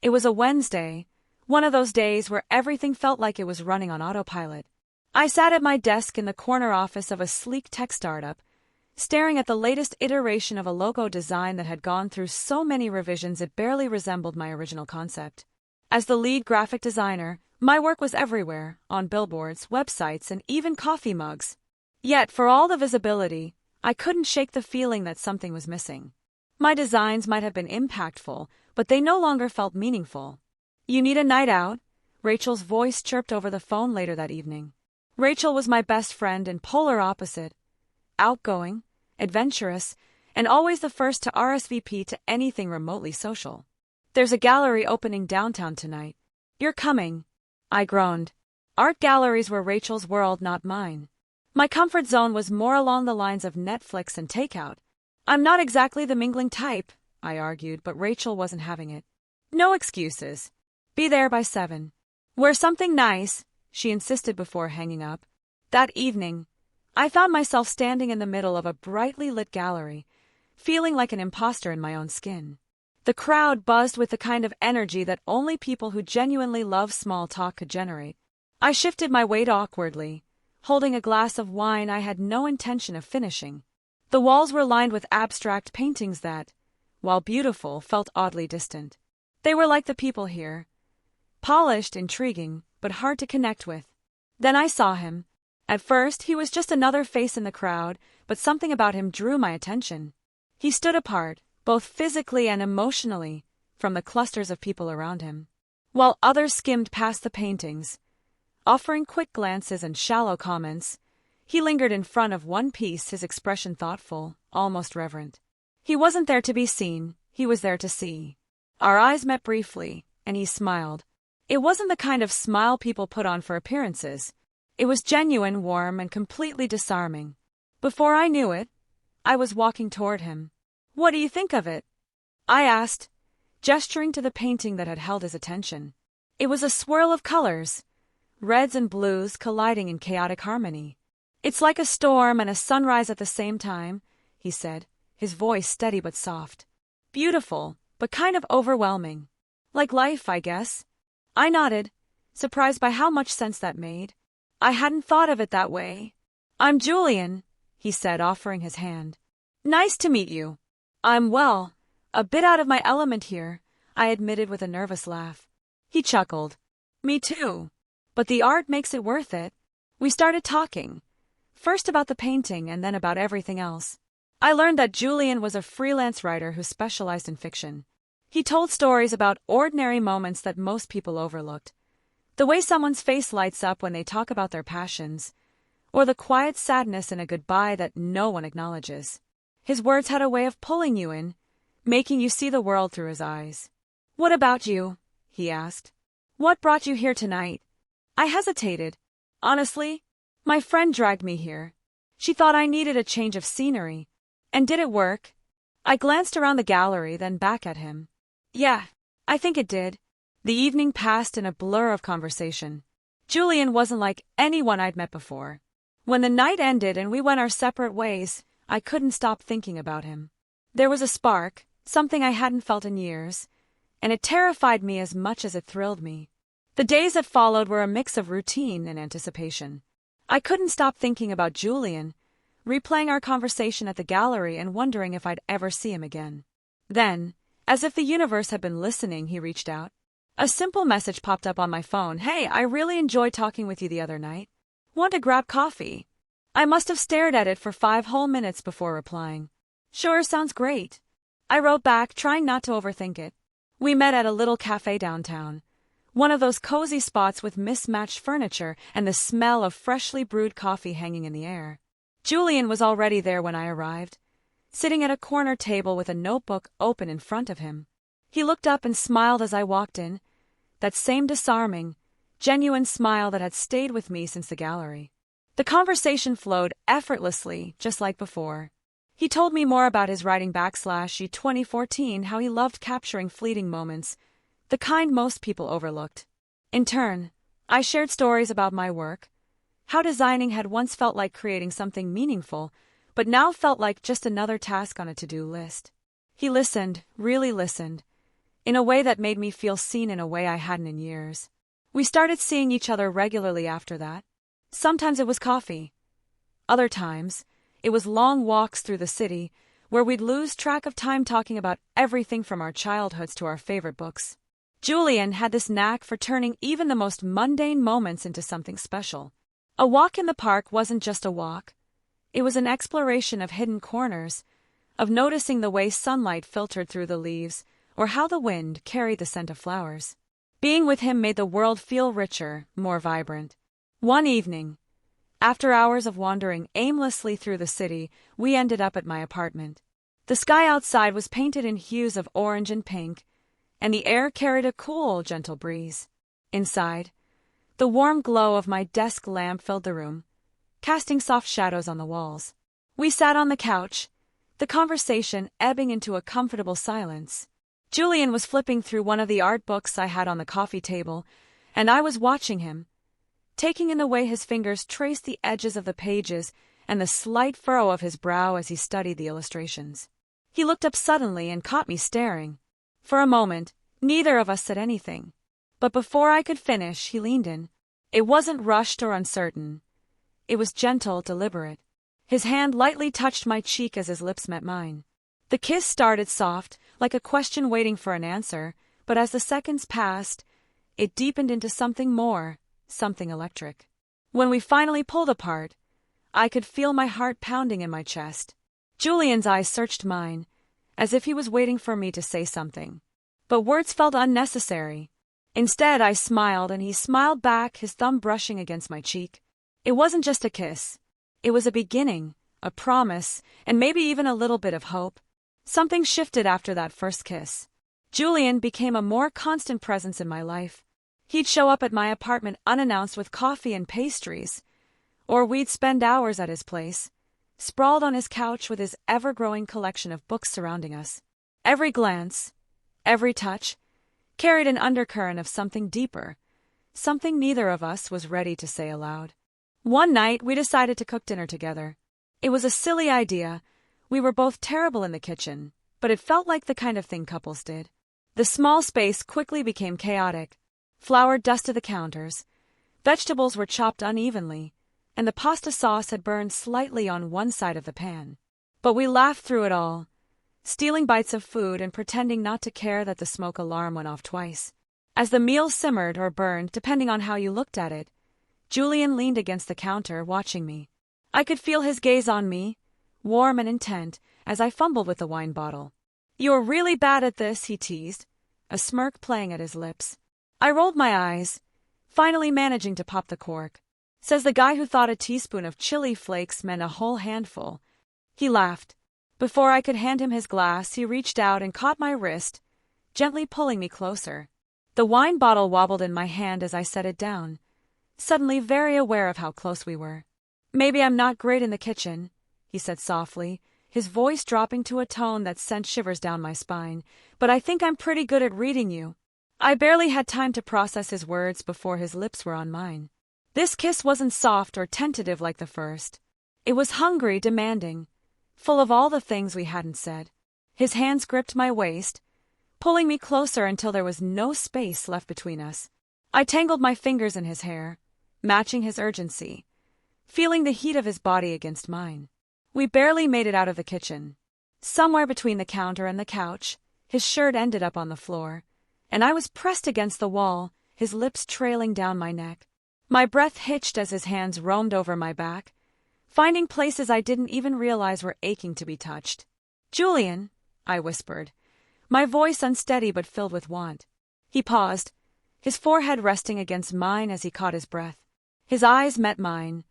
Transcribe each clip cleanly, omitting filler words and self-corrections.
It was a Wednesday, one of those days where everything felt like it was running on autopilot. I sat at my desk in the corner office of a sleek tech startup, staring at the latest iteration of a logo design that had gone through so many revisions it barely resembled my original concept. As the lead graphic designer, my work was everywhere, on billboards, websites, and even coffee mugs. Yet, for all the visibility, I couldn't shake the feeling that something was missing. My designs might have been impactful, but they no longer felt meaningful. "You need a night out?" Rachel's voice chirped over the phone later that evening. Rachel was my best friend and polar opposite. Outgoing, adventurous, and always the first to RSVP to anything remotely social. "There's a gallery opening downtown tonight. You're coming," I groaned. Art galleries were Rachel's world, not mine. My comfort zone was more along the lines of Netflix and takeout. "I'm not exactly the mingling type," I argued, but Rachel wasn't having it. "No excuses. Be there by 7. Wear something nice," she insisted before hanging up. That evening, I found myself standing in the middle of a brightly lit gallery, feeling like an imposter in my own skin. The crowd buzzed with the kind of energy that only people who genuinely love small talk could generate. I shifted my weight awkwardly, holding a glass of wine I had no intention of finishing. The walls were lined with abstract paintings that, while beautiful, felt oddly distant. They were like the people here. Polished, intriguing, but hard to connect with. Then I saw him. At first, he was just another face in the crowd, but something about him drew my attention. He stood apart, both physically and emotionally, from the clusters of people around him. While others skimmed past the paintings, offering quick glances and shallow comments, he lingered in front of one piece, his expression thoughtful, almost reverent. He wasn't there to be seen, he was there to see. Our eyes met briefly, and he smiled. It wasn't the kind of smile people put on for appearances. It was genuine, warm, and completely disarming. Before I knew it, I was walking toward him. "What do you think of it?" I asked, gesturing to the painting that had held his attention. It was a swirl of colors, reds and blues colliding in chaotic harmony. "It's like a storm and a sunrise at the same time," he said, his voice steady but soft. "Beautiful, but kind of overwhelming. Like life, I guess." I nodded, surprised by how much sense that made. I hadn't thought of it that way. "I'm Julian," he said, offering his hand. "Nice to meet you." "I'm well, a bit out of my element here," I admitted with a nervous laugh. He chuckled. "Me too. But the art makes it worth it." We started talking, first about the painting and then about everything else. I learned that Julian was a freelance writer who specialized in fiction. He told stories about ordinary moments that most people overlooked. The way someone's face lights up when they talk about their passions, or the quiet sadness in a goodbye that no one acknowledges. His words had a way of pulling you in, making you see the world through his eyes. "What about you?" he asked. "What brought you here tonight?" I hesitated. Honestly, my friend dragged me here. She thought I needed a change of scenery. And did it work? I glanced around the gallery, then back at him. Yeah, I think it did. The evening passed in a blur of conversation. Julian wasn't like anyone I'd met before. When the night ended and we went our separate ways, I couldn't stop thinking about him. There was a spark, something I hadn't felt in years, and it terrified me as much as it thrilled me. The days that followed were a mix of routine and anticipation. I couldn't stop thinking about Julian, replaying our conversation at the gallery and wondering if I'd ever see him again. Then, as if the universe had been listening, he reached out. A simple message popped up on my phone. "Hey, I really enjoyed talking with you the other night. Want to grab coffee?" I must have stared at it for 5 whole minutes before replying. "Sure, sounds great." I wrote back, trying not to overthink it. We met at a little cafe downtown, one of those cozy spots with mismatched furniture and the smell of freshly brewed coffee hanging in the air. Julian was already there when I arrived, sitting at a corner table with a notebook open in front of him. He looked up and smiled as I walked in, that same disarming, genuine smile that had stayed with me since the gallery. The conversation flowed effortlessly, just like before. He told me more about his writing / 2014, how he loved capturing fleeting moments, the kind most people overlooked. In turn, I shared stories about my work, how designing had once felt like creating something meaningful, but now felt like just another task on a to-do list. He listened, really listened, in a way that made me feel seen in a way I hadn't in years. We started seeing each other regularly after that. Sometimes it was coffee. Other times, it was long walks through the city, where we'd lose track of time talking about everything from our childhoods to our favorite books. Julian had this knack for turning even the most mundane moments into something special. A walk in the park wasn't just a walk. It was an exploration of hidden corners, of noticing the way sunlight filtered through the leaves, or how the wind carried the scent of flowers. Being with him made the world feel richer, more vibrant. One evening, after hours of wandering aimlessly through the city, we ended up at my apartment. The sky outside was painted in hues of orange and pink, and the air carried a cool, gentle breeze. Inside, the warm glow of my desk lamp filled the room, casting soft shadows on the walls. We sat on the couch, the conversation ebbing into a comfortable silence. Julian was flipping through one of the art books I had on the coffee table, and I was watching him, taking in the way his fingers traced the edges of the pages and the slight furrow of his brow as he studied the illustrations. He looked up suddenly and caught me staring. For a moment, neither of us said anything. But before I could finish, he leaned in. It wasn't rushed or uncertain. It was gentle, deliberate. His hand lightly touched my cheek as his lips met mine. The kiss started soft, like a question waiting for an answer, but as the seconds passed, it deepened into something more, something electric. When we finally pulled apart, I could feel my heart pounding in my chest. Julian's eyes searched mine, as if he was waiting for me to say something. But words felt unnecessary. Instead, I smiled, and he smiled back, his thumb brushing against my cheek. It wasn't just a kiss. It was a beginning, a promise, and maybe even a little bit of hope. Something shifted after that first kiss. Julian became a more constant presence in my life. He'd show up at my apartment unannounced with coffee and pastries, or we'd spend hours at his place, sprawled on his couch with his ever-growing collection of books surrounding us. Every glance, every touch, carried an undercurrent of something deeper, something neither of us was ready to say aloud. One night, we decided to cook dinner together. It was a silly idea. We were both terrible in the kitchen, but it felt like the kind of thing couples did. The small space quickly became chaotic. Flour dusted the counters, vegetables were chopped unevenly, and the pasta sauce had burned slightly on one side of the pan. But we laughed through it all, stealing bites of food and pretending not to care that the smoke alarm went off twice. As the meal simmered or burned, depending on how you looked at it, Julian leaned against the counter, watching me. I could feel his gaze on me, warm and intent, as I fumbled with the wine bottle. "You're really bad at this," he teased, a smirk playing at his lips. I rolled my eyes, finally managing to pop the cork. "Says the guy who thought a teaspoon of chili flakes meant a whole handful." He laughed. Before I could hand him his glass, he reached out and caught my wrist, gently pulling me closer. The wine bottle wobbled in my hand as I set it down, suddenly very aware of how close we were. "Maybe I'm not great in the kitchen," he said softly, his voice dropping to a tone that sent shivers down my spine, "but I think I'm pretty good at reading you." I barely had time to process his words before his lips were on mine. This kiss wasn't soft or tentative like the first. It was hungry, demanding, full of all the things we hadn't said. His hands gripped my waist, pulling me closer until there was no space left between us. I tangled my fingers in his hair, matching his urgency, feeling the heat of his body against mine. We barely made it out of the kitchen. Somewhere between the counter and the couch, his shirt ended up on the floor, and I was pressed against the wall, his lips trailing down my neck. My breath hitched as his hands roamed over my back, finding places I didn't even realize were aching to be touched. "Julian," I whispered, my voice unsteady but filled with want. He paused, his forehead resting against mine as he caught his breath. His eyes met mine,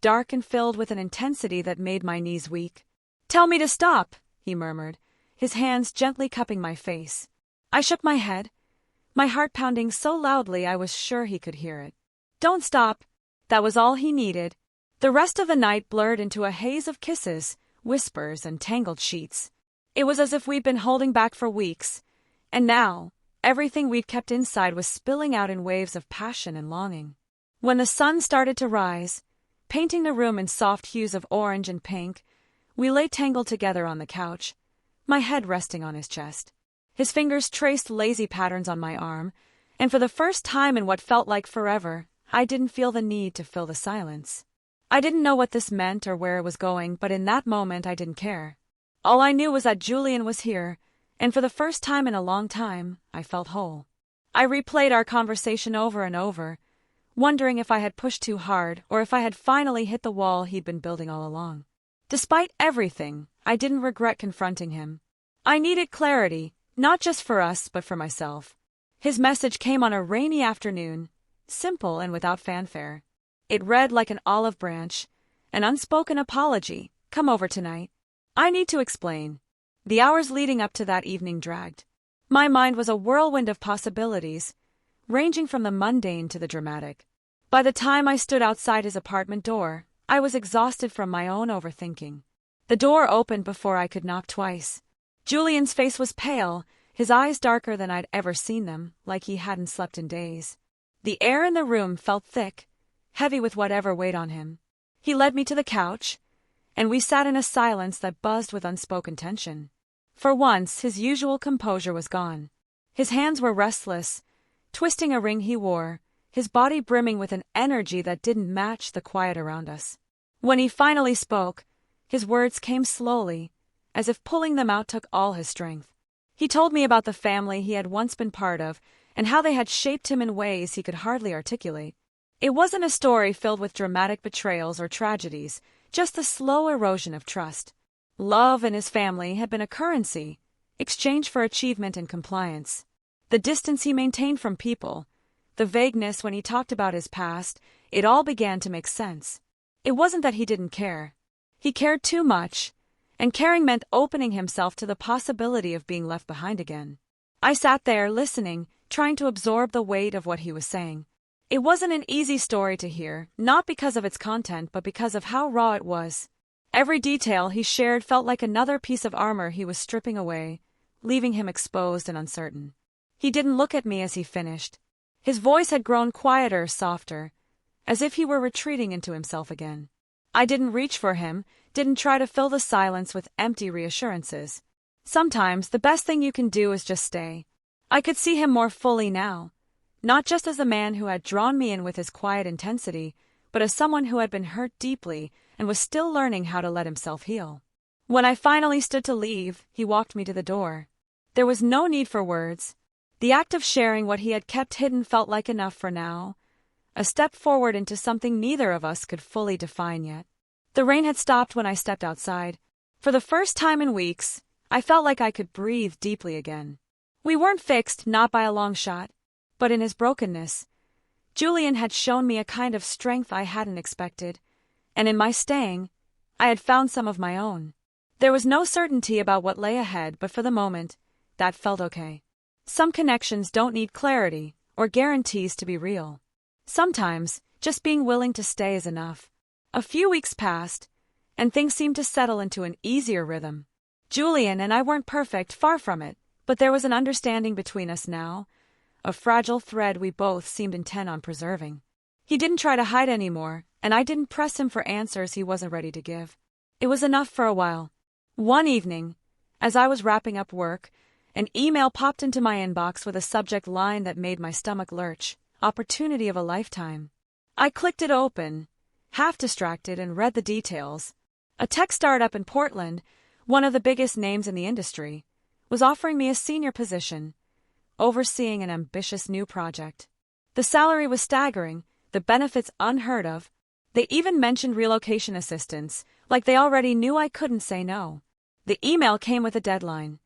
dark and filled with an intensity that made my knees weak. "Tell me to stop," he murmured, his hands gently cupping my face. I shook my head, my heart pounding so loudly I was sure he could hear it. "Don't stop." That was all he needed. The rest of the night blurred into a haze of kisses, whispers, and tangled sheets. It was as if we'd been holding back for weeks, and now everything we'd kept inside was spilling out in waves of passion and longing. When the sun started to rise, painting the room in soft hues of orange and pink, we lay tangled together on the couch, my head resting on his chest. His fingers traced lazy patterns on my arm, and for the first time in what felt like forever, I didn't feel the need to fill the silence. I didn't know what this meant or where it was going, but in that moment I didn't care. All I knew was that Julian was here, and for the first time in a long time, I felt whole. I replayed our conversation over and over, wondering if I had pushed too hard or if I had finally hit the wall he'd been building all along. Despite everything, I didn't regret confronting him. I needed clarity, not just for us but for myself. His message came on a rainy afternoon, simple and without fanfare. It read like an olive branch, an unspoken apology. Come over tonight. I need to explain. The hours leading up to that evening dragged. My mind was a whirlwind of possibilities, ranging from the mundane to the dramatic. By the time I stood outside his apartment door, I was exhausted from my own overthinking. The door opened before I could knock twice. Julian's face was pale, his eyes darker than I'd ever seen them, like he hadn't slept in days. The air in the room felt thick, heavy with whatever weighed on him. He led me to the couch, and we sat in a silence that buzzed with unspoken tension. For once, his usual composure was gone. His hands were restless, twisting a ring he wore, his body brimming with an energy that didn't match the quiet around us. When he finally spoke, his words came slowly, as if pulling them out took all his strength. He told me about the family he had once been part of, and how they had shaped him in ways he could hardly articulate. It wasn't a story filled with dramatic betrayals or tragedies, just the slow erosion of trust. Love and his family had been a currency, exchanged for achievement and compliance. The distance he maintained from people, the vagueness when he talked about his past, it all began to make sense. It wasn't that he didn't care. He cared too much, and caring meant opening himself to the possibility of being left behind again. I sat there listening, trying to absorb the weight of what he was saying. It wasn't an easy story to hear, not because of its content but because of how raw it was. Every detail he shared felt like another piece of armor he was stripping away, leaving him exposed and uncertain. He didn't look at me as he finished. His voice had grown quieter, softer, as if he were retreating into himself again. I didn't reach for him, didn't try to fill the silence with empty reassurances. Sometimes the best thing you can do is just stay. I could see him more fully now, not just as a man who had drawn me in with his quiet intensity, but as someone who had been hurt deeply and was still learning how to let himself heal. When I finally stood to leave, he walked me to the door. There was no need for words. The act of sharing what he had kept hidden felt like enough for now, a step forward into something neither of us could fully define yet. The rain had stopped when I stepped outside. For the first time in weeks, I felt like I could breathe deeply again. We weren't fixed, not by a long shot, but in his brokenness, Julian had shown me a kind of strength I hadn't expected, and in my staying, I had found some of my own. There was no certainty about what lay ahead, but for the moment, that felt okay. Some connections don't need clarity or guarantees to be real. Sometimes, just being willing to stay is enough. A few weeks passed, and things seemed to settle into an easier rhythm. Julian and I weren't perfect, far from it, but there was an understanding between us now, a fragile thread we both seemed intent on preserving. He didn't try to hide anymore, and I didn't press him for answers he wasn't ready to give. It was enough for a while. One evening, as I was wrapping up work, an email popped into my inbox with a subject line that made my stomach lurch: opportunity of a lifetime. I clicked it open, half distracted, and read the details. A tech startup in Portland, one of the biggest names in the industry, was offering me a senior position, overseeing an ambitious new project. The salary was staggering, the benefits unheard of. They even mentioned relocation assistance, like they already knew I couldn't say no. The email came with a deadline: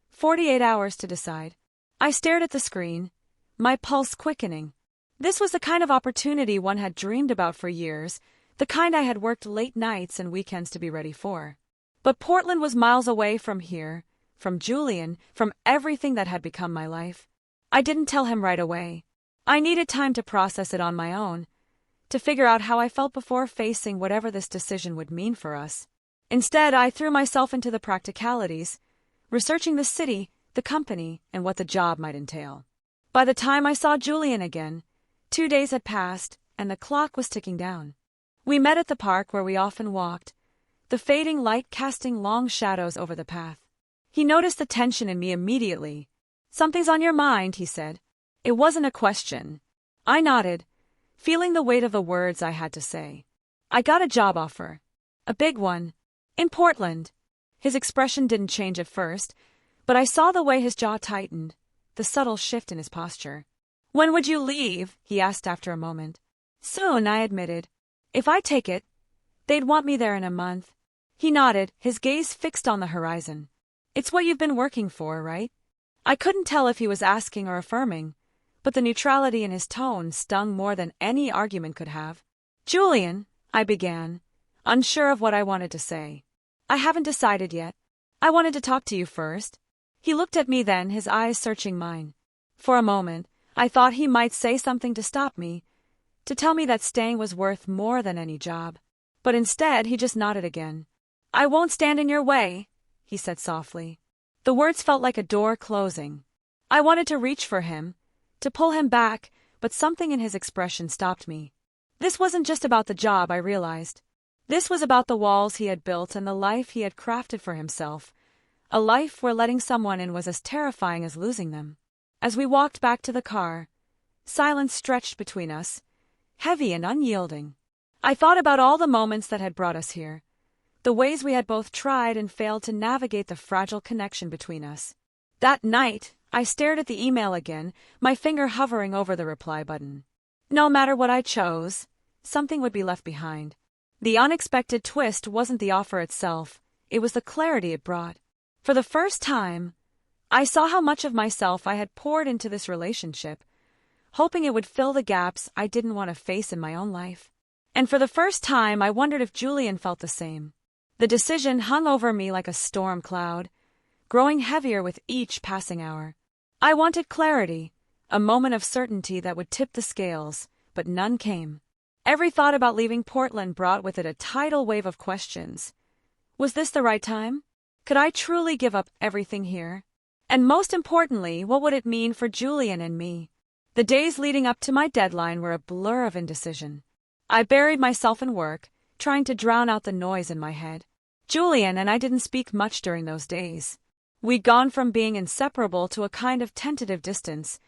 48 hours to decide. I stared at the screen, my pulse quickening. This was the kind of opportunity one had dreamed about for years, the kind I had worked late nights and weekends to be ready for. But Portland was miles away from here, from Julian, from everything that had become my life. I didn't tell him right away. I needed time to process it on my own, to figure out how I felt before facing whatever this decision would mean for us. Instead, I threw myself into the practicalities, researching the city, the company, and what the job might entail. By the time I saw Julian again, 2 days had passed, and the clock was ticking down. We met at the park where we often walked, the fading light casting long shadows over the path. He noticed the tension in me immediately, Something's on your mind, he said. It wasn't a question. I nodded, feeling the weight of the words I had to say. I got a job offer. A big one. In Portland. His expression didn't change at first, but I saw the way his jaw tightened, the subtle shift in his posture. When would you leave? He asked after a moment. Soon, I admitted. If I take it, they'd want me there in a month. He nodded, his gaze fixed on the horizon. It's what you've been working for, right? I couldn't tell if he was asking or affirming, but the neutrality in his tone stung more than any argument could have. Julian, I began, unsure of what I wanted to say. I haven't decided yet. I wanted to talk to you first. He looked at me then, his eyes searching mine. For a moment, I thought he might say something to stop me, to tell me that staying was worth more than any job. But instead, he just nodded again. I won't stand in your way, he said softly. The words felt like a door closing. I wanted to reach for him, to pull him back, but something in his expression stopped me. This wasn't just about the job, I realized. This was about the walls he had built and the life he had crafted for himself, a life where letting someone in was as terrifying as losing them. As we walked back to the car, silence stretched between us, heavy and unyielding. I thought about all the moments that had brought us here, the ways we had both tried and failed to navigate the fragile connection between us. That night, I stared at the email again, my finger hovering over the reply button. No matter what I chose, something would be left behind. The unexpected twist wasn't the offer itself, it was the clarity it brought. For the first time, I saw how much of myself I had poured into this relationship, hoping it would fill the gaps I didn't want to face in my own life. And for the first time, I wondered if Julian felt the same. The decision hung over me like a storm cloud, growing heavier with each passing hour. I wanted clarity, a moment of certainty that would tip the scales, but none came. Every thought about leaving Portland brought with it a tidal wave of questions. Was this the right time? Could I truly give up everything here? And most importantly, what would it mean for Julian and me? The days leading up to my deadline were a blur of indecision. I buried myself in work, trying to drown out the noise in my head. Julian and I didn't speak much during those days. We'd gone from being inseparable to a kind of tentative distance,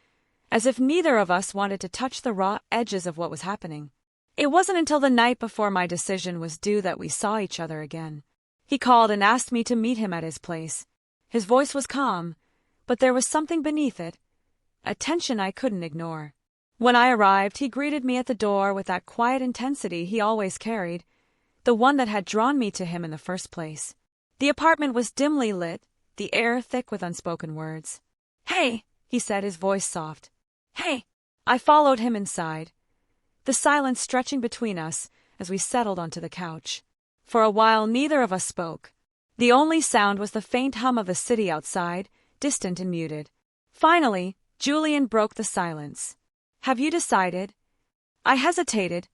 as if neither of us wanted to touch the raw edges of what was happening. It wasn't until the night before my decision was due that we saw each other again. He called and asked me to meet him at his place. His voice was calm, but there was something beneath it, a tension I couldn't ignore. When I arrived, he greeted me at the door with that quiet intensity he always carried, the one that had drawn me to him in the first place. The apartment was dimly lit, the air thick with unspoken words. "Hey," he said, his voice soft. "Hey." I followed him inside, the silence stretching between us as we settled onto the couch. For a while, neither of us spoke. The only sound was the faint hum of the city outside, distant and muted. Finally, Julian broke the silence. "Have you decided?" I hesitated,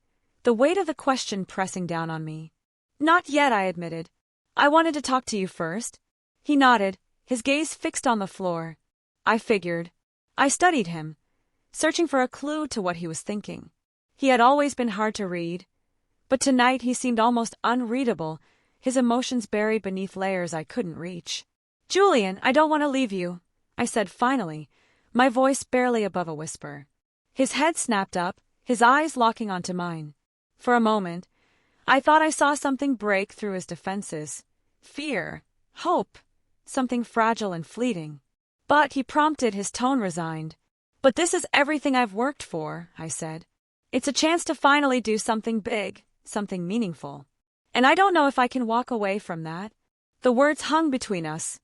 the weight of the question pressing down on me. "Not yet," I admitted. "I wanted to talk to you first." He nodded, his gaze fixed on the floor. I figured. I studied him, searching for a clue to what he was thinking. He had always been hard to read, but tonight he seemed almost unreadable, his emotions buried beneath layers I couldn't reach. "Julian, I don't want to leave you," I said finally, my voice barely above a whisper. His head snapped up, his eyes locking onto mine. For a moment, I thought I saw something break through his defenses. Fear, hope, something fragile and fleeting. But he prompted, his tone resigned. "But this is everything I've worked for," I said. "It's a chance to finally do something big, something meaningful. And I don't know if I can walk away from that." The words hung between us,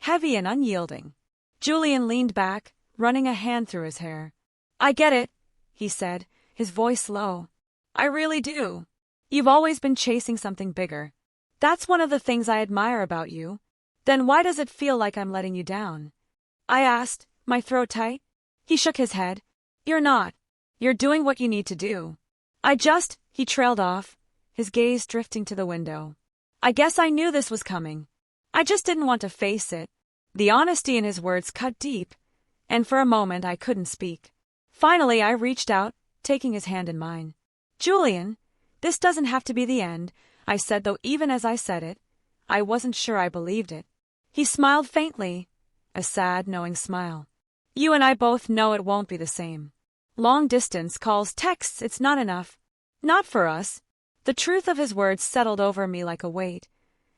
heavy and unyielding. Julian leaned back, running a hand through his hair. "I get it," he said, his voice low. "I really do. You've always been chasing something bigger. That's one of the things I admire about you. Then why does it feel like I'm letting you down?" I asked, my throat tight. He shook his head. "You're not. You're doing what you need to do." He trailed off, his gaze drifting to the window. I guess I knew this was coming. I just didn't want to face it. The honesty in his words cut deep, and for a moment I couldn't speak. Finally, I reached out, taking his hand in mine. "Julian, this doesn't have to be the end," I said, though even as I said it, I wasn't sure I believed it. He smiled faintly, a sad, knowing smile. You and I both know it won't be the same. Long distance calls, texts, it's not enough. Not for us. The truth of his words settled over me like a weight,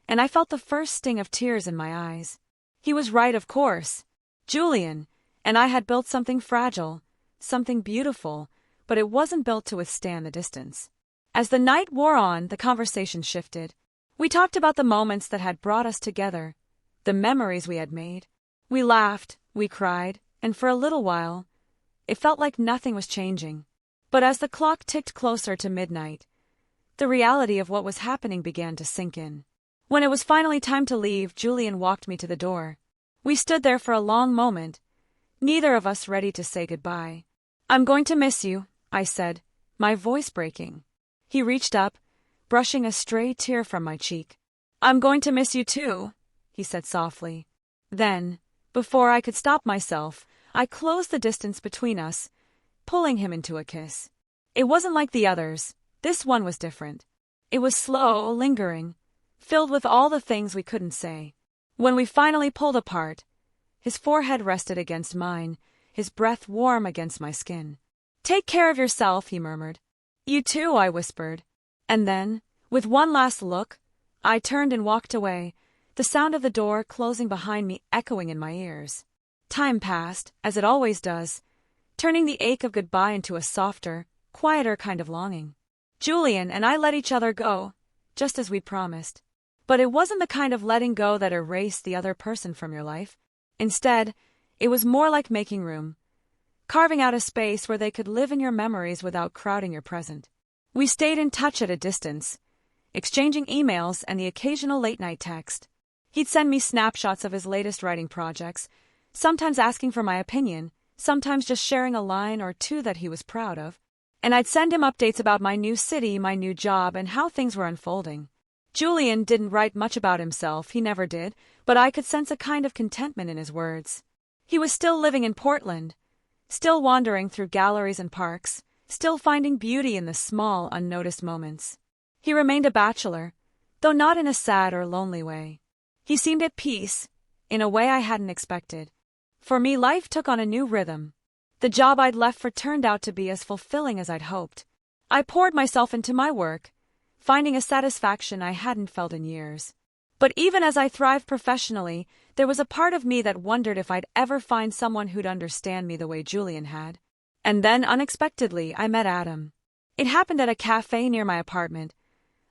and I felt the first sting of tears in my eyes. He was right, of course. Julian and I had built something fragile, something beautiful, but it wasn't built to withstand the distance. As the night wore on, the conversation shifted. We talked about the moments that had brought us together, the memories we had made. We laughed, we cried, and for a little while, it felt like nothing was changing. But as the clock ticked closer to midnight, the reality of what was happening began to sink in. When it was finally time to leave, Julian walked me to the door. We stood there for a long moment, neither of us ready to say goodbye. I'm going to miss you, I said, my voice breaking. He reached up, brushing a stray tear from my cheek. I'm going to miss you too, he said softly. Then, before I could stop myself, I closed the distance between us, pulling him into a kiss. It wasn't like the others. This one was different. It was slow, lingering, filled with all the things we couldn't say. When we finally pulled apart, his forehead rested against mine, his breath warm against my skin. Take care of yourself, he murmured. You too, I whispered. And then, with one last look, I turned and walked away, the sound of the door closing behind me echoing in my ears. Time passed, as it always does, turning the ache of goodbye into a softer, quieter kind of longing. Julian and I let each other go, just as we'd promised. But it wasn't the kind of letting go that erased the other person from your life. Instead, it was more like making room, carving out a space where they could live in your memories without crowding your present. We stayed in touch at a distance, exchanging emails and the occasional late-night text. He'd send me snapshots of his latest writing projects, sometimes asking for my opinion, sometimes just sharing a line or two that he was proud of. And I'd send him updates about my new city, my new job, and how things were unfolding. Julian didn't write much about himself, he never did, but I could sense a kind of contentment in his words. He was still living in Portland, still wandering through galleries and parks, still finding beauty in the small, unnoticed moments. He remained a bachelor, though not in a sad or lonely way. He seemed at peace, in a way I hadn't expected. For me, life took on a new rhythm. The job I'd left for turned out to be as fulfilling as I'd hoped. I poured myself into my work, finding a satisfaction I hadn't felt in years. But even as I thrived professionally, there was a part of me that wondered if I'd ever find someone who'd understand me the way Julian had. And then, unexpectedly, I met Adam. It happened at a cafe near my apartment,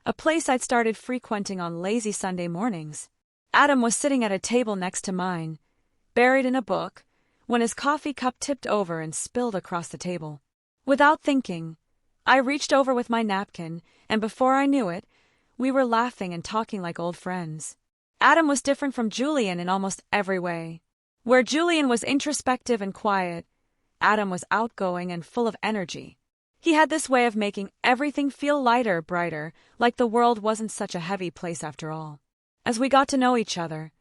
a place I'd started frequenting on lazy Sunday mornings. Adam was sitting at a table next to mine, buried in a book, when his coffee cup tipped over and spilled across the table. Without thinking, I reached over with my napkin, and before I knew it, we were laughing and talking like old friends. Adam was different from Julian in almost every way. Where Julian was introspective and quiet, Adam was outgoing and full of energy. He had this way of making everything feel lighter, brighter, like the world wasn't such a heavy place after all. As we got to know each other,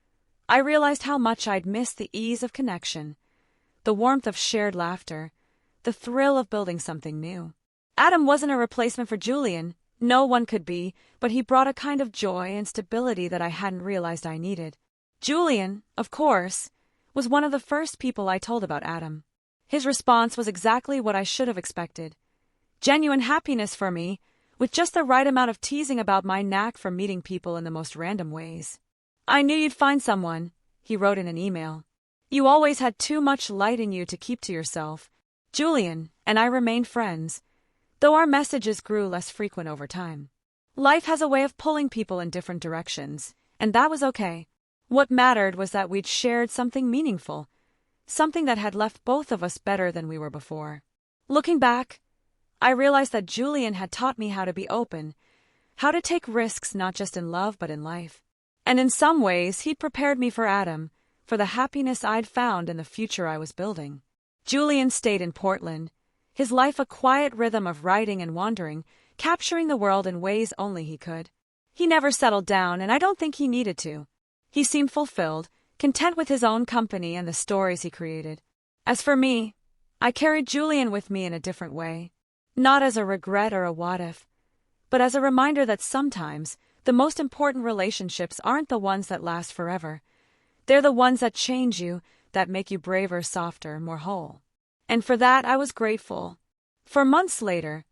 I realized how much I'd missed the ease of connection, the warmth of shared laughter, the thrill of building something new. Adam wasn't a replacement for Julian, no one could be, but he brought a kind of joy and stability that I hadn't realized I needed. Julian, of course, was one of the first people I told about Adam. His response was exactly what I should have expected. Genuine happiness for me, with just the right amount of teasing about my knack for meeting people in the most random ways. I knew you'd find someone, he wrote in an email. You always had too much light in you to keep to yourself. Julian and I remained friends, though our messages grew less frequent over time. Life has a way of pulling people in different directions, and that was okay. What mattered was that we'd shared something meaningful, something that had left both of us better than we were before. Looking back, I realized that Julian had taught me how to be open, how to take risks not just in love but in life. And in some ways, he'd prepared me for Adam, for the happiness I'd found in the future I was building. Julian stayed in Portland, his life a quiet rhythm of writing and wandering, capturing the world in ways only he could. He never settled down, and I don't think he needed to. He seemed fulfilled, content with his own company and the stories he created. As for me, I carried Julian with me in a different way. Not as a regret or a what-if, but as a reminder that sometimes the most important relationships aren't the ones that last forever. They're the ones that change you, that make you braver, softer, more whole. And for that I was grateful. For months later,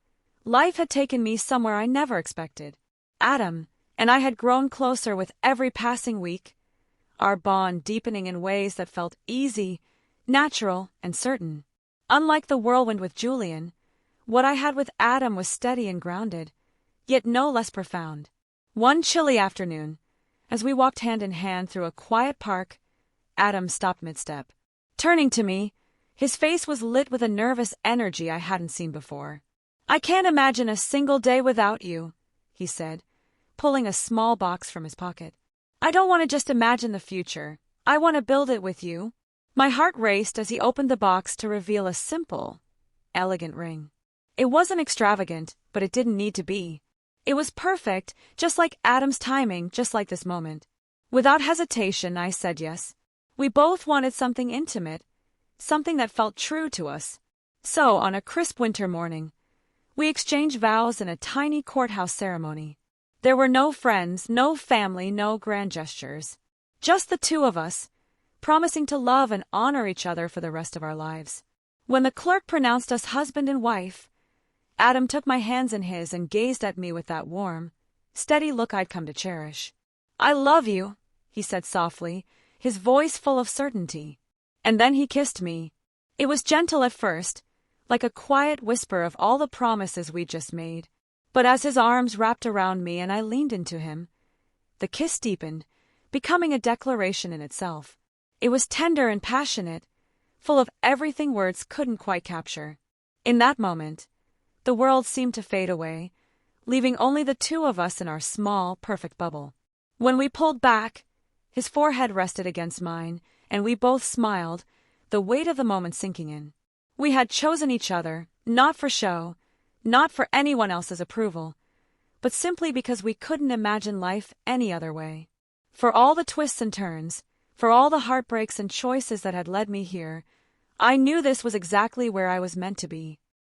life had taken me somewhere I never expected. Adam and I had grown closer with every passing week, our bond deepening in ways that felt easy, natural, and certain. Unlike the whirlwind with Julian, what I had with Adam was steady and grounded, yet no less profound. One chilly afternoon, as we walked hand in hand through a quiet park, Adam stopped mid-step. Turning to me, his face was lit with a nervous energy I hadn't seen before. "I can't imagine a single day without you," he said, pulling a small box from his pocket. "I don't want to just imagine the future. I want to build it with you." My heart raced as he opened the box to reveal a simple, elegant ring. It wasn't extravagant, but it didn't need to be. It was perfect, just like Adam's timing, just like this moment. Without hesitation, I said yes. We both wanted something intimate, something that felt true to us. So, on a crisp winter morning, we exchanged vows in a tiny courthouse ceremony. There were no friends, no family, no grand gestures. Just the two of us, promising to love and honor each other for the rest of our lives. When the clerk pronounced us husband and wife, Adam took my hands in his and gazed at me with that warm, steady look I'd come to cherish. "I love you," he said softly, his voice full of certainty. And then he kissed me. It was gentle at first, like a quiet whisper of all the promises we'd just made. But as his arms wrapped around me and I leaned into him, the kiss deepened, becoming a declaration in itself. It was tender and passionate, full of everything words couldn't quite capture. In that moment, the world seemed to fade away, leaving only the two of us in our small, perfect bubble. When we pulled back, his forehead rested against mine, and we both smiled, the weight of the moment sinking in. We had chosen each other, not for show, not for anyone else's approval, but simply because we couldn't imagine life any other way. For all the twists and turns, for all the heartbreaks and choices that had led me here, I knew this was exactly where I was meant to be.